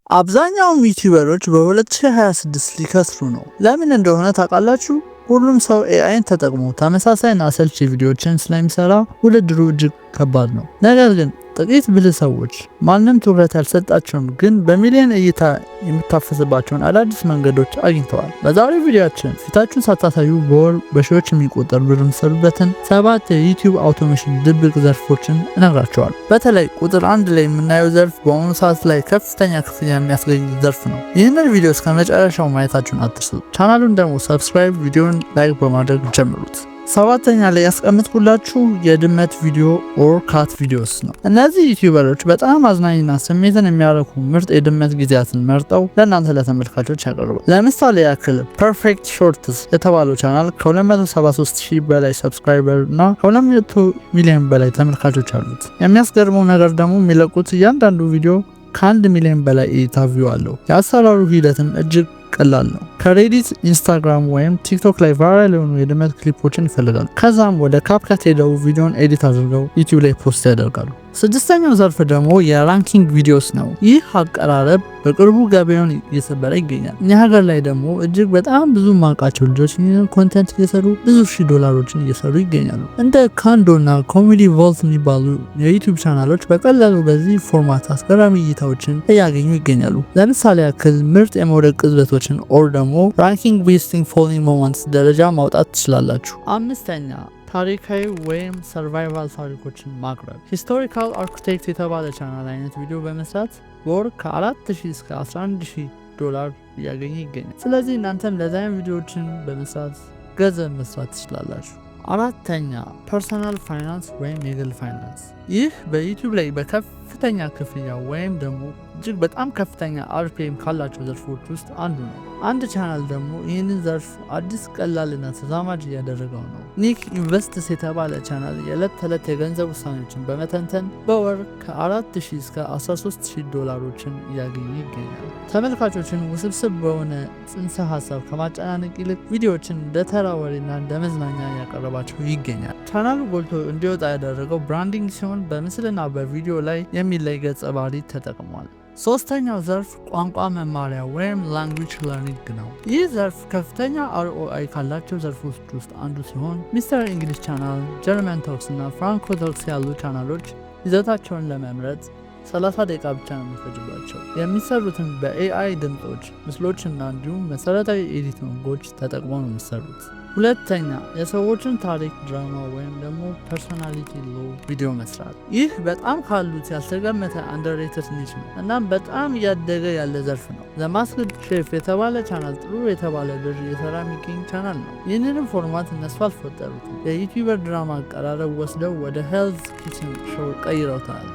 አብዛኛው ዩቲዩበሮች በ2026 ሊከስሩ ነው። ለምን እንደሆነ ታውቃላችሁ? ሁሉም ሰው ኤአይን ተጠቅሞ ተመሳሳይና አሰልቺ ቪዲዮዎችን ስለሚሰራ ውድድሩ እጅግ ከባድ ነው። ነገር ግን ጥቂት ብልህ ሰዎች ማንም ትኩረት ያልሰጣቸውን ግን በሚሊዮን እይታ የሚታፈስባቸውን አዳዲስ መንገዶች አግኝተዋል። በዛሬው ቪዲዮአችን ፊታችሁን ሳታሳዩ በወር በሺዎች የሚቆጠር ብር የምትሰሩበትን 7 የዩቲዩብ አውቶሜሽን ድብቅ ዘርፎችን እነግራቸዋል። በተለይ ቁጥር 1 ላይ የምናየው ዘርፍ በአሁኑ ሰዓት ላይ ከፍተኛ ክፍያ የሚያስገኝ ዘርፍ ነው። ይህንን ቪዲዮ እስከ መጨረሻው ማየታችሁን አትርሱ። ቻናሉን ደግሞ ሰብስክራይብ፣ ቪዲዮን ላይክ በማድረግ ጀምሩት። 7ኛ ላይ ያስቀምጥኩላችሁ የድመት ቪዲዮ ኦር ካት ቪዲዮስ ነው። እነዚህ ዩቲዩበሮች በጣም አዝናኝና ስሜትን የሚያረኩ ምርጥ የድመት ጊዜያትን መርጠው ለእናንተ ለተመልካቾች ያቀርባል። ለምሳሌ ያክል ፐርፌክት ሾርትስ የተባለው ቻናል ከ273,000 በላይ ሰብስክራይበር እና ከ200 ሚሊዮን በላይ ተመልካቾች አሉት። የሚያስገርመው ነገር ደግሞ የሚለቁት እያንዳንዱ ቪዲዮ ከ1 ሚሊዮን በላይ እይታ ቪው አለው። የአሰራሩ ሂደትም እጅግ ቀላል ነው። ከሬዲት፣ ኢንስታግራም ወይም ቲክቶክ ላይ ቫይራል የሆኑ የድመት ክሊፖችን ይፈልጋሉ። ከዛም ወደ ካፕከት ሄደው ቪዲዮን ኤዲት አድርገው ዩቲዩብ ላይ ፖስት ያደርጋሉ። 6ኛው ዘርፍ ደግሞ የራንኪንግ ቪዲዮስ ነው። ይህ አቀራረብ በቅርቡ ገበያውን እየሰበረ ይገኛል። እኛ ሀገር ላይ ደግሞ እጅግ በጣም ብዙ ማውቃቸው ልጆች ይህንን ኮንተንት እየሰሩ ብዙ $1000 እየሰሩ ይገኛሉ። እንደ ካንዶ እና ኮሜዲ ቮልት የሚባሉ የዩቲዩብ ቻናሎች በቀላሉ በዚህ ፎርማት አስገራሚ እይታዎችን እያገኙ ይገኛሉ። ለምሳሌ ያክል ምርጥ የመውደቅ ቅጽበቶችን ኦር ደግሞ ራንኪንግ ቤስቲንግ ፎሎዊንግ ሞመንትስ ደረጃ ማውጣት ትችላላችሁ። 5ኛ ታሪካዊ ወይም ሰርቫይቫል ታሪኮችን ማቅረብ። ሂስቶሪካል አርኪቴክት የተባለ ቻናል አይነት ቪዲዮ በመስራት በወር ከ4,000 እስከ $11,000 እያገኘ ይገኛል። ስለዚህ እናንተም ለዛይም ቪዲዮዎችን በመስራት ገንዘብ መስራት ትችላላችሁ። 4ኛ ፐርሰናል ፋይናንስ ወይም የግል ፋይናንስ። ይህ በዩቲዩብ ላይ በከፍተኛ ክፍያ ወይም ደግሞ እጅግ በጣም ከፍተኛ አርፒኤም ካላቸው ዘርፎች ውስጥ አንዱ ነው። አንድ ቻናል ደግሞ ይህንን ዘርፍ አዲስ ቀላልና ተዛማጅ እያደረገው ነው። ኒክ ኢንቨስትስ የተባለ ቻናል የዕለት ተዕለት የገንዘብ ውሳኔዎችን በመተንተን በወር ከ4,000 እስከ $13,000 እያገኙ ይገኛል። ተመልካቾችን ውስብስብ በሆነ ጽንሰ ሀሳብ ከማጨናነቅ ይልቅ ቪዲዮዎችን እንደ ተራ ወሬና እንደ መዝናኛ እያቀረባቸው ይገኛል። ቻናሉ ጎልቶ እንዲወጣ ያደረገው ብራንዲንግ ሲሆን በምስልና በቪዲዮ ላይ የሚለይ ገጸ ባህሪ ተጠቅሟል። 3ኛው ዘርፍ ቋንቋ መማሪያ ወይም ላንጉዌጅ ለርኒንግ ነው። ይህ ዘርፍ ከፍተኛ ROI ካላቸው ዘርፎች ውስጥ አንዱ ሲሆን ሚስተር እንግሊሽ ቻናል፣ ጀርመን ቶክስ እና ፍራንኮ ቶክስ ያሉ ቻናሎች ይዘታቸውን ለመምረጥ 30 ደቂቃ ብቻ ነው የሚፈጅባቸው። የሚሰሩትን በኤአይ ድምጾች፣ ምስሎች እና እንዲሁም መሰረታዊ ኤዲቲንጎች ተጠቅመው ነው የሚሰሩት። 2ኛ የሰዎችን ታሪክ ድራማ ወይም ደግሞ ፐርሶናሊቲ ሎ ቪዲዮ መስራት። ይህ በጣም ካሉት ያልተገመተ አንደርሬትድ ኒች ነው። እናም በጣም እያደገ ያለ ዘርፍ ነው። ዘማስክድ ሼፍ የተባለ ቻናል ጥሩ የተባለ ብር እየሰራ የሚገኝ ቻናል ነው። ይህንንም ፎርማት እነሱ አልፈጠሩትም። የዩቲዩበር ድራማ አቀራረብ ወስደው ወደ ሄልዝ ኪችን ሾው ቀይረውታል።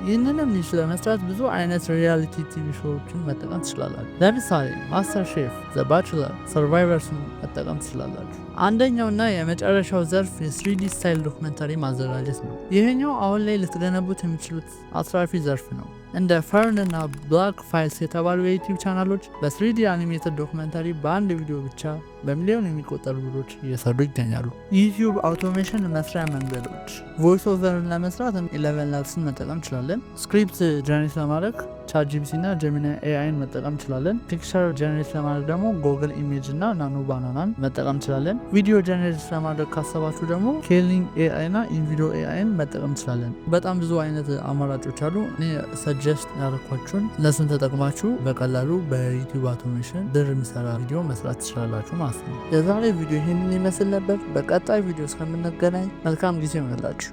ይህንንም ኒሽ ለመስራት ብዙ አይነት ሪያሊቲ ቲቪ ሾዎችን መጠቀም ትችላላችሁ። ለምሳሌ ማስተር ሼፍ፣ ዘ ባችለር፣ ሰርቫይቨርስን መጠቀም ትችላላችሁ። አንደኛውና የመጨረሻው ዘርፍ የ3D ስታይል ዶክመንታሪ ማዘጋጀት ነው። ይህኛው አሁን ላይ ልትገነቡት የሚችሉት አትራፊ ዘርፍ ነው። እንደ ፈርን እና ብላክ ፋይልስ የተባሉ የዩቲዩብ ቻናሎች በ3D አኒሜትድ ዶክመንታሪ በአንድ ቪዲዮ ብቻ በሚሊዮን የሚቆጠሩ ብሮች እየሰሩ ይገኛሉ። ዩቲዩብ አውቶሜሽን መስሪያ መንገዶች። ቮይስ ኦቨርን ለመስራት 11 ላትስን መጠቀም እንችላለን። ስክሪፕት ጀነሬት ለማድረግ ቻትጂፒቲ እና ጀሚናይ ኤአይን መጠቀም እንችላለን። ፒክቸር ጀነሬት ለማድረግ ደግሞ ጉግል ኢሜጅ እና ናኖ ባናናን መጠቀም እንችላለን። ቪዲዮ ጀነሬት ለማድረግ ካሰባችሁ ደግሞ ኬሊንግ ኤአይ እና ኢንቪዲዮ ኤአይን መጠቀም እንችላለን። በጣም ብዙ አይነት አማራጮች አሉ። እኔ ሰጀስት ያደረኳችሁን እነሱን ተጠቅማችሁ በቀላሉ በዩቲዩብ አውቶሜሽን ብር የሚሰራ ቪዲዮ መስራት ትችላላችሁ ማለት ነው። የዛሬ ቪዲዮ ይህንን ይመስል ነበር። በቀጣይ ቪዲዮ እስከምንገናኝ መልካም ጊዜ ይሆንላችሁ።